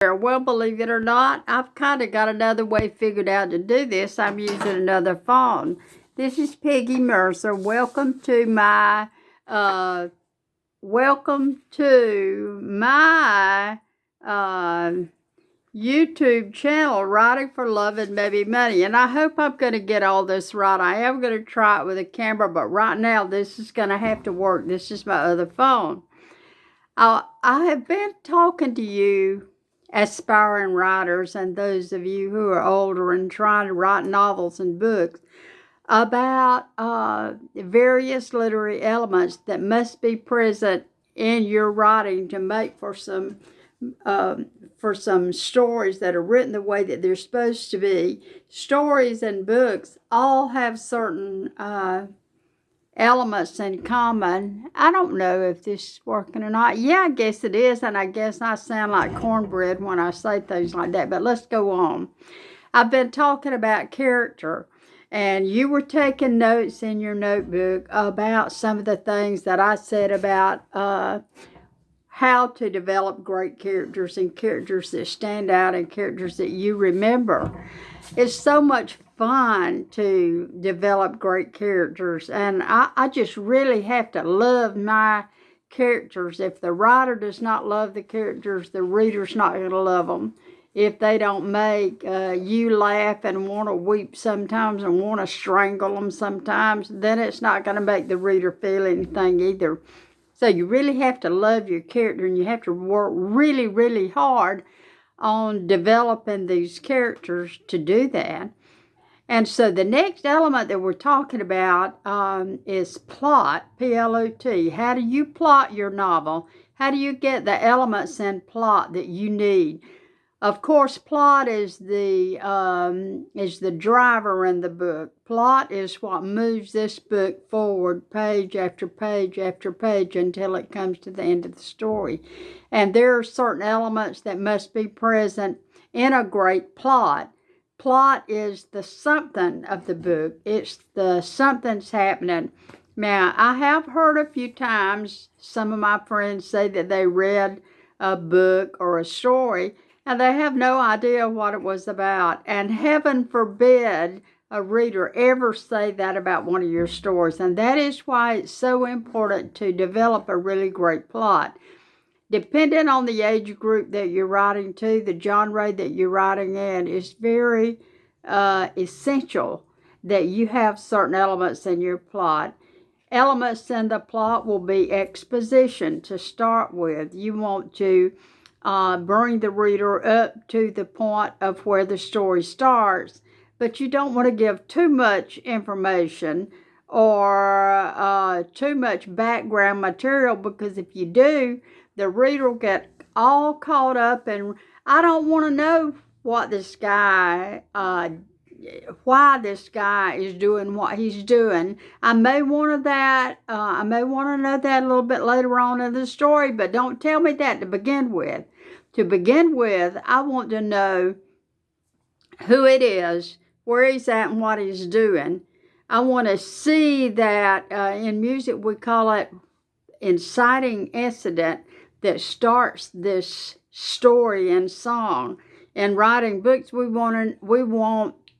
Well, believe it or not, I've kind of got another way figured out to do this. I'm using another phone. This is Peggy Mercer. Uh, welcome to my uh, YouTube channel, Writing for Love and Maybe Money. And I hope I'm going to get all this right. I am going to try it with a camera, but right now this is going to have to work. This is my other phone. I have been talking to you aspiring writers and those of you who are older and trying to write novels and books about various literary elements that must be present in your writing to make for some stories that are written the way that they're supposed to be. Stories and books all have certain elements in common. I don't know if this is working or not. Yeah, I guess it is, and I guess I sound like cornbread when I say things like that, but let's go on. I've been talking about character, and you were taking notes in your notebook about some of the things that I said about how to develop great characters and characters that stand out and characters that you remember. It's so much fun to develop great characters, and I just really have to love my characters. If the writer does not love the characters, the reader's not going to love them. If they don't make you laugh and want to weep sometimes and want to strangle them sometimes, then it's not going to make the reader feel anything either. So you really have to love your character, and you have to work really, really hard on developing these characters to do that. And so the next element that we're talking about is plot, P-L-O-T. How do you plot your novel? How do you get the elements in plot that you need? Of course, plot is the driver in the book. Plot is what moves this book forward page after page after page until it comes to the end of the story. And there are certain elements that must be present in a great plot. Plot is the something of the book. It's the something's happening. Now, I have heard a few times some of my friends say that they read a book or a story and they have no idea what it was about. And heaven forbid a reader ever say that about one of your stories. And that is why it's so important to develop a really great plot. Depending on the age group that you're writing to, the genre that you're writing in, is very essential that you have certain elements in your plot. Elements in the plot will be exposition to start with. You want to bring the reader up to the point of where the story starts, but you don't want to give too much information or too much background material, because if you do, the reader will get all caught up and I don't want to know what this guy why this guy is doing what he's doing. I may want to know that a little bit later on in the story, but don't tell me that to begin with. To begin with, I want to know who it is, where he's at, and what he's doing. I want to see that in music we call it inciting incident that starts this story and song. In writing books, we want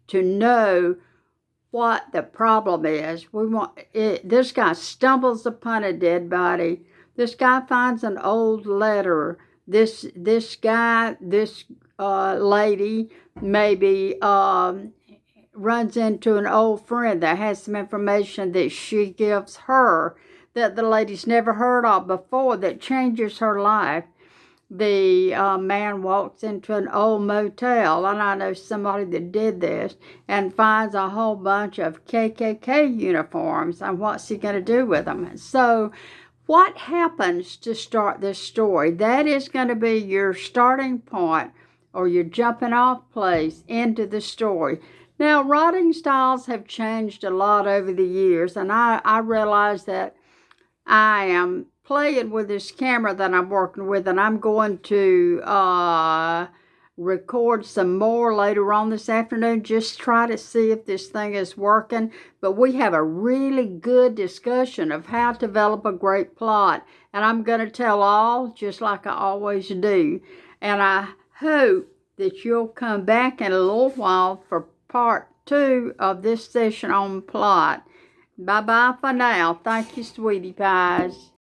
to know what the problem is. This guy stumbles upon a dead body. This guy finds an old letter. This lady maybe runs into an old friend that has some information that she gives her that the lady's never heard of before that changes her life. The man walks into an old motel, and I know somebody that did this, and finds a whole bunch of KKK uniforms, and what's he going to do with them? So what happens to start this story? That is going to be your starting point or your jumping off place into the story. Now, writing styles have changed a lot over the years, and I realize that I am playing with this camera that I'm working with, and I'm going to record some more later on this afternoon, just try to see if this thing is working. But we have a really good discussion of how to develop a great plot, and I'm going to tell all just like I always do. And I hope that you'll come back in a little while for part 2 of this session on plot. Bye-bye for now. Thank you, sweetie pies.